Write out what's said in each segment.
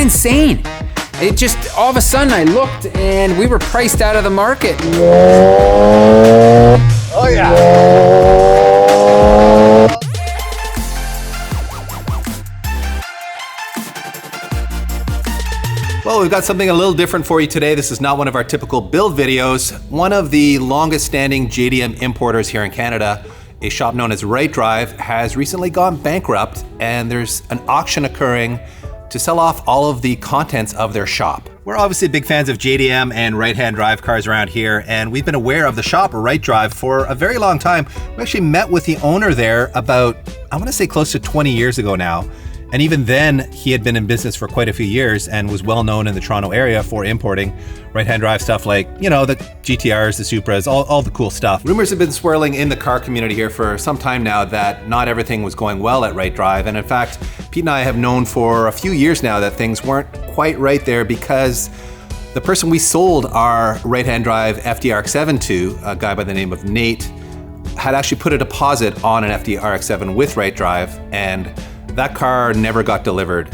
insane. It just, all of a sudden I looked and we were priced out of the market. Oh yeah. Well, we've got something a little different for you today. This is not one of our typical build videos. One of the longest standing JDM importers here in Canada, a shop known as Right Drive, has recently gone bankrupt, and there's an auction occurring to sell off all of the contents of their shop. We're obviously big fans of JDM and right-hand drive cars around here, and we've been aware of the shop Right Drive for a very long time. We actually met with the owner there about, I want to say close to 20 years ago now. And even then, he had been in business for quite a few years and was well known in the Toronto area for importing right-hand drive stuff like, you know, the GTRs, the Supras, all the cool stuff. Rumors have been swirling in the car community here for some time now that not everything was going well at Right Drive. And in fact, Pete and I have known for a few years now that things weren't quite right there because the person we sold our right-hand drive FD-RX-7 to, a guy by the name of Nate, had actually put a deposit on an FD-RX-7 with Right Drive, and that car never got delivered.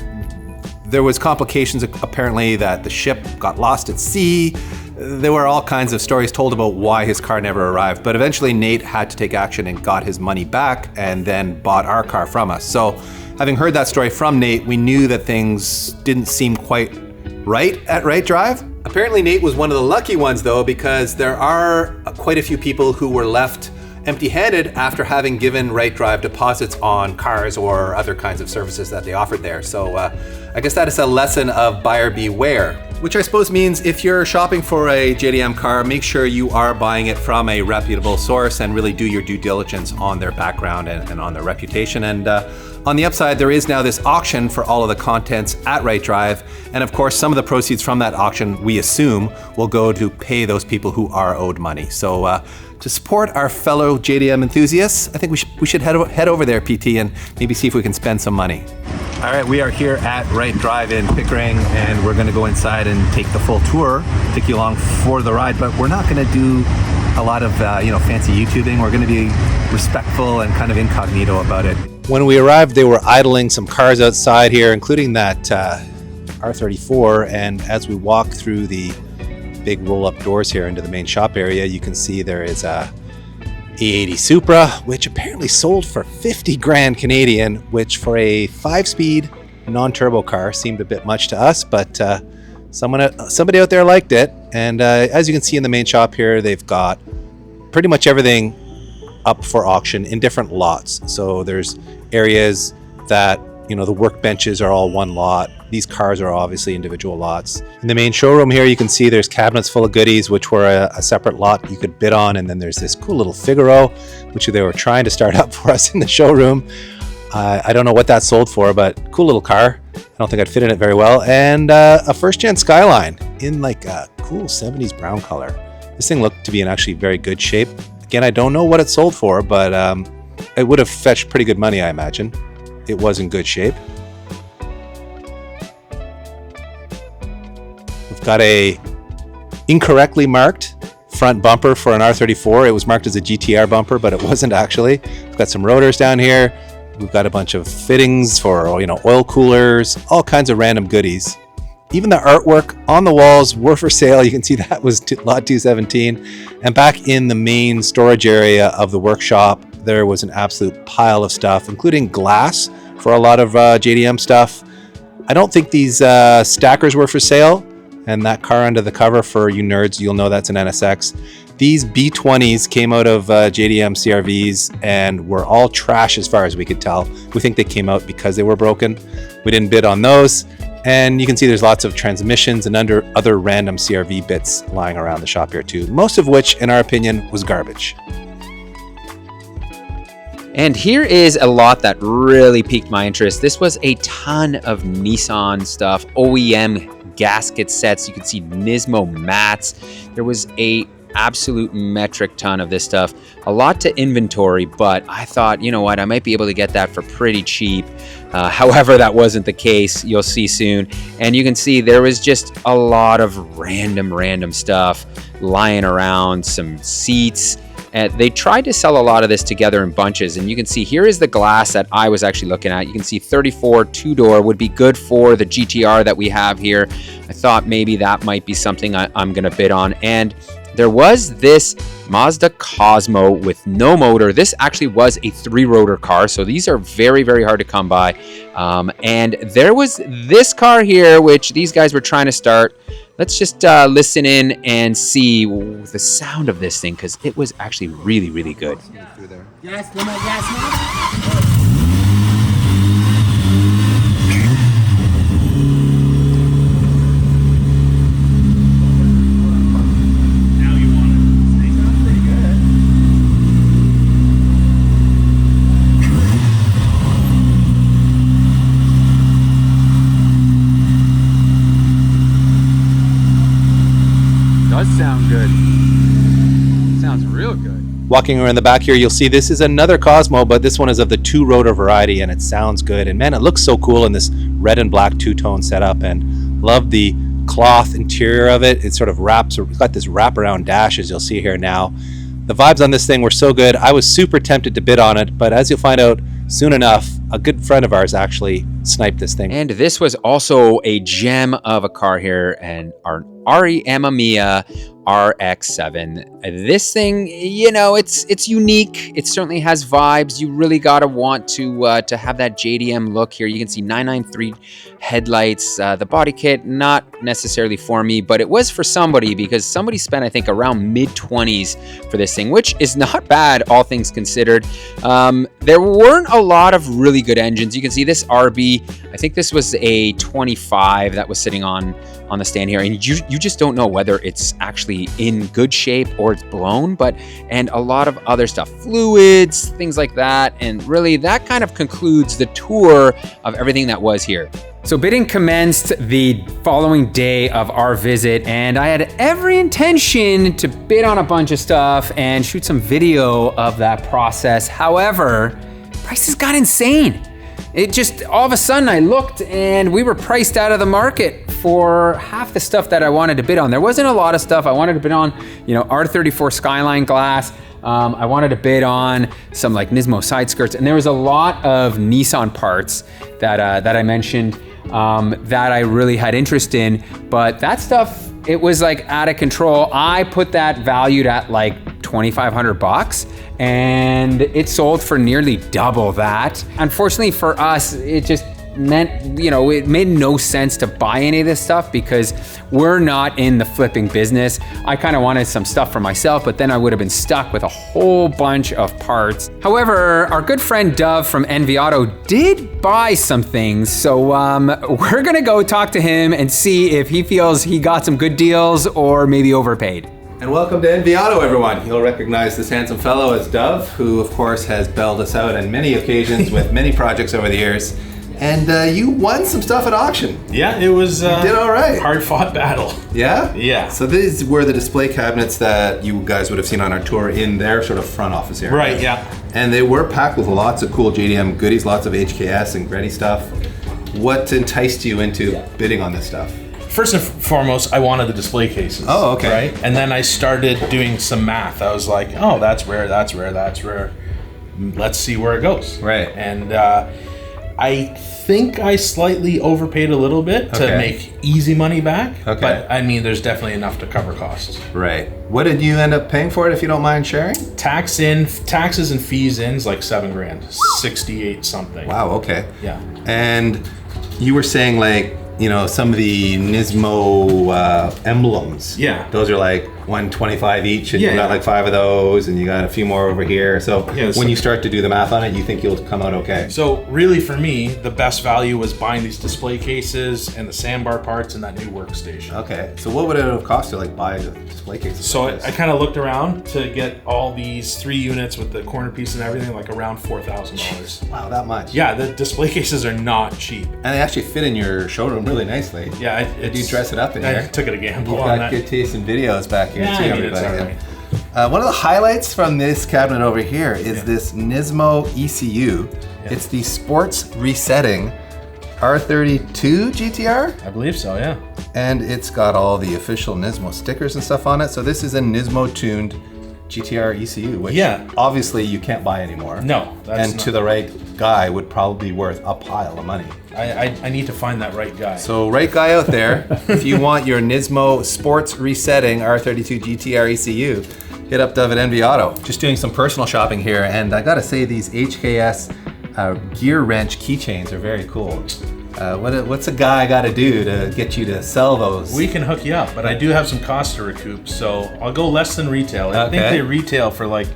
There was complications apparently that the ship got lost at sea. There were all kinds of stories told about why his car never arrived, but eventually Nate had to take action and got his money back and then bought our car from us. So having heard that story from Nate, we knew that things didn't seem quite right at Right Drive. Apparently Nate was one of the lucky ones though, because there are quite a few people who were left empty-handed after having given Right Drive deposits on cars or other kinds of services that they offered there. So I guess that is a lesson of buyer beware, which I suppose means if you're shopping for a JDM car, make sure you are buying it from a reputable source and really do your due diligence on their background and on their reputation. And on the upside, there is now this auction for all of the contents at Right Drive. And of course, some of the proceeds from that auction, we assume, will go to pay those people who are owed money. So to support our fellow JDM enthusiasts, I think we should head over there, PT, and maybe see if we can spend some money. All right, we are here at Right Drive in Pickering, and we're gonna go inside and take the full tour, take you along for the ride, but we're not gonna do a lot of fancy YouTubing. We're gonna be respectful and kind of incognito about it. When we arrived, they were idling some cars outside here, including that R34, and as we walk through the big roll-up doors here into the main shop area, you can see there is a E80 Supra, which apparently sold for 50 grand Canadian, which for a 5-speed non-turbo car seemed a bit much to us, but somebody out there liked it. And as you can see in the main shop here, they've got pretty much everything up for auction in different lots. So there's areas that, you know, the workbenches are all one lot. These cars are obviously individual lots. In the main showroom here, you can see there's cabinets full of goodies, which were a separate lot you could bid on. And then there's this cool little Figaro, which they were trying to start up for us in the showroom. I don't know what that sold for, but cool little car. I don't think I'd fit in it very well. And a first-gen Skyline in like a cool 70s brown color. This thing looked to be in actually very good shape. Again, I don't know what it sold for, but it would have fetched pretty good money, I imagine. It was in good shape. We've got a incorrectly marked front bumper for an R34. It was marked as a GTR bumper, but it wasn't actually. We've got some rotors down here. We've got a bunch of fittings for, you know, oil coolers, all kinds of random goodies. Even the artwork on the walls were for sale. You can see that was lot 217. And back in the main storage area of the workshop, there was an absolute pile of stuff, including glass for a lot of JDM stuff. I don't think these stackers were for sale. And that car under the cover, for you nerds, you'll know that's an NSX. These B20s came out of JDM CRVs and were all trash as far as we could tell. We think they came out because they were broken. We didn't bid on those. And you can see there's lots of transmissions and other random CRV bits lying around the shop here too. Most of which, in our opinion, was garbage. And here is a lot that really piqued my interest. This was a ton of Nissan stuff, OEM gasket sets. You can see Nismo mats. There was a absolute metric ton of this stuff. A lot to inventory, but I thought, you know what, I might be able to get that for pretty cheap. However, that wasn't the case. You'll see soon. And you can see there was just a lot of random stuff lying around, some seats They tried to sell a lot of this together in bunches, and you can see here is the glass that I was actually looking at. You can see 34 two-door would be good for the GTR that we have here. I thought maybe that might be something I'm gonna bid on. And there was this Mazda Cosmo with no motor. This actually was a 3-rotor car, so these are very, very hard to come by. And there was this car here, which these guys were trying to start. Let's just listen in and see the sound of this thing, because it was actually really, really good. Does sound good. Sounds real good. Walking around the back here, you'll see this is another Cosmo, but this one is of the 2-rotor variety, and it sounds good. And man, it looks so cool in this red and black two-tone setup, and love the cloth interior of it. It sort of wraps, it's got this wraparound dash, as you'll see here now. The vibes on this thing were so good. I was super tempted to bid on it, but as you'll find out soon enough, a good friend of ours actually sniped this thing. And this was also a gem of a car here, and our Mamiya RX-7. This thing, you know, it's unique. It certainly has vibes. You really gotta want to have that JDM look here. You can see 993 headlights. The body kit, not necessarily for me, but it was for somebody, because somebody spent, I think, around mid-20s for this thing, which is not bad, all things considered. There weren't a lot of really good engines. You can see this RB, I think this was a 25 that was sitting on the stand here, and you just don't know whether it's actually in good shape or it's blown, and a lot of other stuff, fluids, things like that. And really that kind of concludes the tour of everything that was here. So bidding commenced the following day of our visit, and I had every intention to bid on a bunch of stuff and shoot some video of that process. However, prices got insane. It just, all of a sudden I looked and we were priced out of the market for half the stuff that I wanted to bid on. There wasn't a lot of stuff I wanted to bid on, you know, R34 Skyline glass. I wanted to bid on some like Nismo side skirts, and there was a lot of Nissan parts that I mentioned that I really had interest in, but that stuff, it was like out of control. I put that valued at like 2,500 bucks, and it sold for nearly double that. Unfortunately for us, it just meant, you know, it made no sense to buy any of this stuff because we're not in the flipping business. I kind of wanted some stuff for myself, but then I would have been stuck with a whole bunch of parts. However, our good friend Dove from NV Auto did buy some things, so we're gonna go talk to him and see if he feels he got some good deals or maybe overpaid. And welcome to NV Auto, everyone. You'll recognize this handsome fellow as Dove, who of course has bailed us out on many occasions with many projects over the years. And you won some stuff at auction. Yeah, it was you did all right. Hard-fought battle. Yeah? Yeah. So these were the display cabinets that you guys would have seen on our tour in their sort of front office area. Right, yeah. And they were packed with lots of cool JDM goodies, lots of HKS and Gretty stuff. What enticed you into bidding on this stuff? First and foremost, I wanted the display cases. Oh, okay. Right? And then I started doing some math. I was like, oh, that's rare, that's rare, that's rare. Let's see where it goes. Right. And I think I slightly overpaid a little bit to make easy money back. Okay. But I mean, there's definitely enough to cover costs. Right. What did you end up paying for it, if you don't mind sharing? Taxes and fees in is like $7,000, 68 something. Wow. Okay. Yeah. And you were saying like, you know, some of the Nismo emblems. Yeah. Those are like $125 each, and you got like 5 of those, and you got a few more over here. So when you start to do the math on it, you think you'll come out okay. So really for me, the best value was buying these display cases and the sandbar parts and that new workstation. Okay. So what would it have cost to like buy the display cases? So I kind of looked around to get all these 3 units with the corner piece and everything, like around $4,000. Wow, that much. Yeah, the display cases are not cheap. And they actually fit in your showroom really nicely. Yeah, you dress it up in here. I took it a gamble You've on got that. good taste in videos back here Yeah, too, I mean, everybody. it's all right. One of the highlights from this cabinet over here is this Nismo ECU. Yeah. It's the sports resetting R32 GTR? I believe so, yeah. And it's got all the official Nismo stickers and stuff on it. So this is a Nismo tuned GTR ECU, which Yeah. obviously you can't buy anymore. No, that's and to the right guy would probably be worth a pile of money. I need to find that right guy. So right guy out there, if you want your Nismo sports resetting R32 GTR ECU, hit up Doug at NV Auto. Just doing some personal shopping here, and I gotta say these HKS gear wrench keychains are very cool. What's a guy got to do to get you to sell those? We can hook you up, but I do have some costs to recoup, so I'll go less than retail. I think they retail for like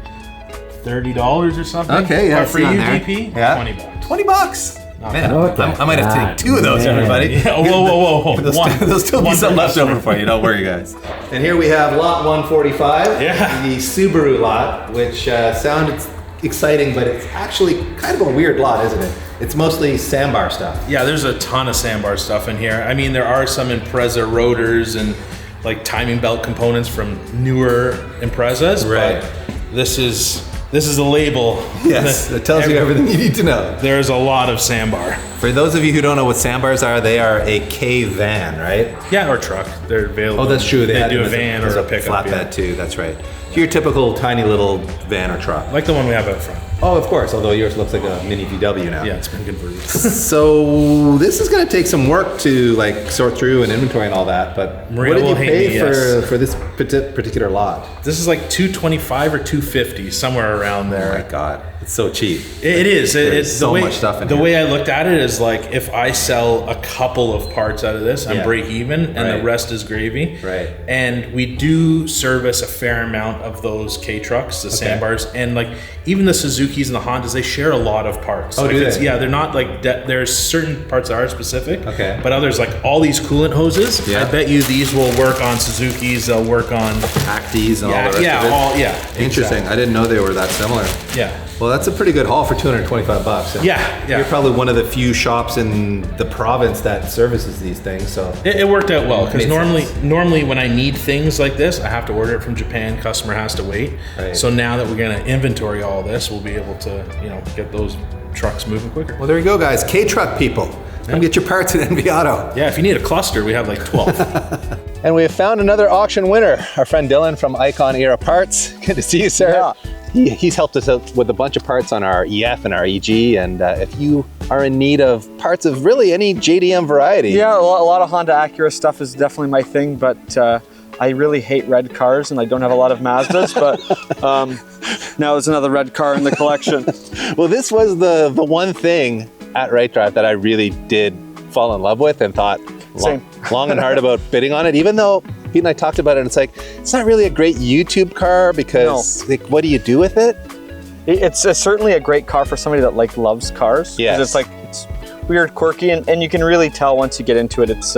$30 or something. Okay, yeah. But for you, DP, yeah. $20. $20. Man, What I might have to take 2 of those, everybody. Yeah, whoa. There'll still be some left over for you, don't worry, guys. And here we have lot 145, Yeah. the Subaru lot, which sounded exciting, but it's actually kind of a weird lot, isn't it? It's mostly sandbar stuff. Yeah, there's a ton of sandbar stuff in here. I mean, there are some Impreza rotors and like timing belt components from newer Imprezas, Right. but this is a label. Yes, it tells you everything you need to know. There's a lot of sandbar. For those of you who don't know what sandbars are, they are a K van, right? Yeah, or truck. They're available. Oh, that's true. They had do them a as van as or a pickup. flatbed Yeah. too. That's right. Your typical tiny little van or truck. Like the one we have out front. Oh, of course. Although yours looks like a mini VW now. Yeah, it's been converted. So this is going to take some work to like sort through and inventory and all that. But Marina what did you will hate pay me, yes. for this particular lot? This is like $225 or $250, somewhere around there. Oh my God, it's so cheap. It is. It's so much stuff in the here. way I looked at it is like if I sell a couple of parts out of this, I'm Yeah. break even, and Right. the rest is gravy. Right. And we do service a fair amount of those K trucks, the sandbars, and like even the Suzukis and the Hondas, they share a lot of parts. Oh, like do it's, they? yeah, they're not like there's certain parts that are specific. Okay. But others, like all these coolant hoses, Yeah. I bet you these will work on Suzukis. They'll work on Acties and all the rest yeah, of it. all yeah. Interesting. exactly. I didn't know they were that similar. Yeah. Well, that's a pretty good haul for $225. And Yeah, yeah. You're probably one of the few shops in the province that services these things. So It worked out well because Made normally when I need things like this, I have to order it from Japan. Customer has to wait. Right. So now that we're going to inventory all this, we'll be able to get those trucks moving quicker. well, there you go, guys. K-Truck people, come get your parts at NV Auto. Yeah, if you need a cluster, we have like 12. And we have found another auction winner, our friend Dylan from Icon Era Parts. Good to see you, sir. Yeah. He's helped us out with a bunch of parts on our EF and our EG, and if you are in need of parts of really any JDM variety. Yeah, a lot of Honda Acura stuff is definitely my thing, but I really hate red cars and I don't have a lot of Mazdas, but now there's another red car in the collection. Well, this was the one thing at Right Drive that I really did fall in love with and thought long and hard about bidding on it, even though Pete and I talked about it, and it's like, it's not really a great YouTube car because like, what do you do with it? It's certainly a great car for somebody that loves cars. 'Cause Yes. it's weird, quirky, and you can really tell once you get into it, it's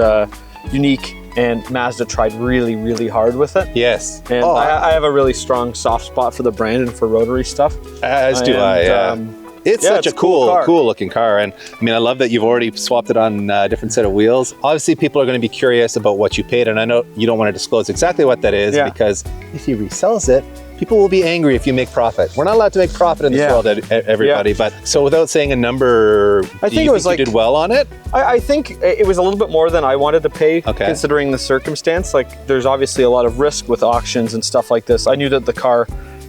unique, and Mazda tried really, really hard with it. Yes. And I have a really strong soft spot for the brand and for rotary stuff. As do I, yeah. It's yeah, such it's a a cool cool car. looking car. And I mean, I love that you've already swapped it on a different set of wheels. Obviously, people are going to be curious about what you paid. And I know you don't want to disclose exactly what that is because if he resells it, people will be angry if you make profit. We're not allowed to make profit in this world, everybody. But so without saying a number, I think it was you did well on it? I think it was a little bit more than I wanted to pay, considering the circumstance. Like, there's obviously a lot of risk with auctions and stuff like this. I knew that the car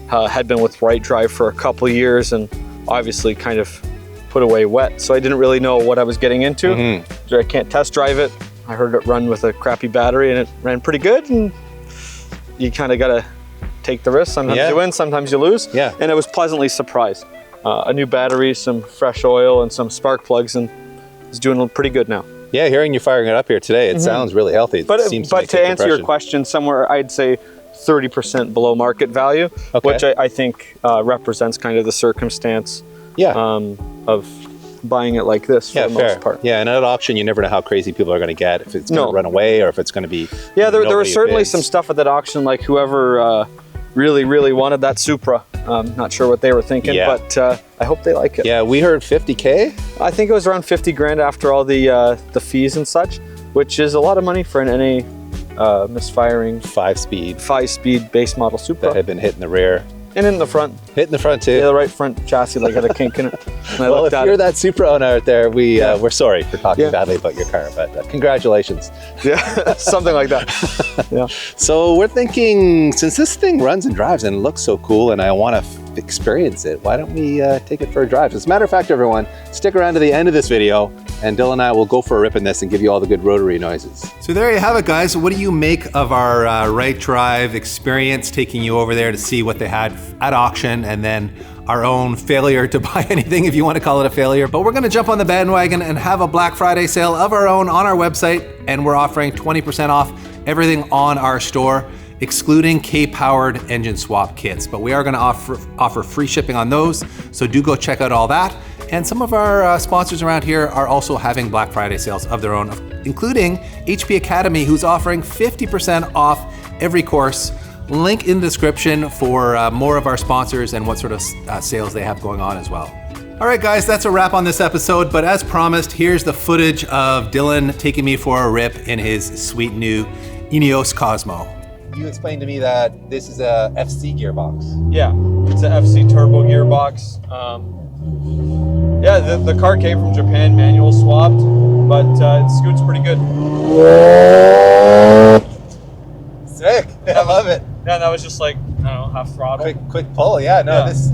had been with Right Drive for a couple of years and obviously kind of put away wet, so I didn't really know what I was getting into. I can't test drive it. I heard it run with a crappy battery and it ran pretty good, and you kind of got to take the risk. Sometimes you win, sometimes you lose. Yeah. And I was pleasantly surprised. A new battery, some fresh oil, and some spark plugs, and it's doing pretty good now. Yeah, hearing you firing it up here today, it sounds really healthy. But to to answer your question, somewhere I'd say 30% below market value, which I think represents kind of the circumstance of buying it like this for the most part. Yeah, and at auction, you never know how crazy people are going to get, if it's going to run away or if it's going to be... Yeah, there was certainly some stuff at that auction, like whoever really, really wanted that Supra. Not sure what they were thinking, but I hope they like it. Yeah, we heard 50K? I think it was around 50 grand after all the fees and such, which is a lot of money for an NA misfiring 5-speed base model Supra. that had been hit in the rear. And in the front. Hit in the front too. Yeah, the right front chassis like had a kink in it. Well, if you're that Supra owner out there, we're sorry for talking badly about your car, but congratulations. Yeah, something like that. Yeah. So we're thinking, since this thing runs and drives and looks so cool and I want to experience it, why don't we take it for a drive? As a matter of fact, everyone, stick around to the end of this video and Dylan and I will go for a rip in this and give you all the good rotary noises. So there you have it, guys. What do you make of our right drive experience, taking you over there to see what they had at auction, and then our own failure to buy anything, if you want to call it a failure. But we're going to jump on the bandwagon and have a Black Friday sale of our own on our website, and we're offering 20% off everything on our store, excluding K-powered engine swap kits. But we are going to offer free shipping on those, so do go check out all that. And some of our sponsors around here are also having Black Friday sales of their own, including HP Academy, who's offering 50% off every course. Link in the description for more of our sponsors and what sort of sales they have going on as well. All right, guys, that's a wrap on this episode. But as promised, here's the footage of Dylan taking me for a rip in his sweet new Ineos Cosmo. You explained to me that this is a FC gearbox. Yeah, it's an FC turbo gearbox. Yeah, the car came from Japan, manual swapped, but it scoots pretty good. Sick, I love it. Yeah, that was just like, I don't know, half throttle. Quick pull, yeah, no, this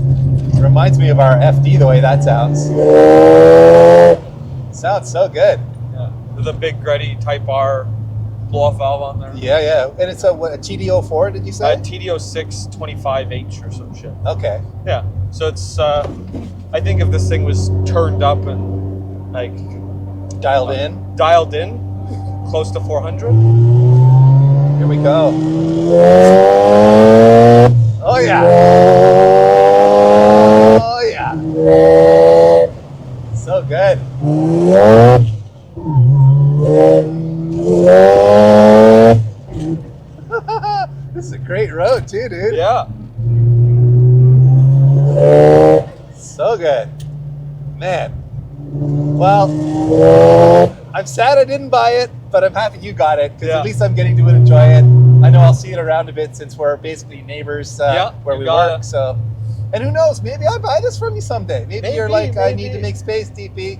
reminds me of our FD, the way that sounds. Sounds so good. Yeah, there's a big Gretty Type R blow-off valve on there. Yeah, and it's a TD04, did you say? TD06 25H or some shit. Okay. Yeah, so it's, I think if this thing was turned up and like... Dialed in, close to 400. Here we go. Oh yeah. Oh yeah. So good. This is a great road too, dude. Yeah. So good. Man. Well, I'm sad I didn't buy it, but I'm happy you got it, because at least I'm getting to enjoy it. I know I'll see it around a bit since we're basically neighbors where we work. So, and who knows, maybe I'll buy this from you someday. Maybe you're like, I need to make space, DP.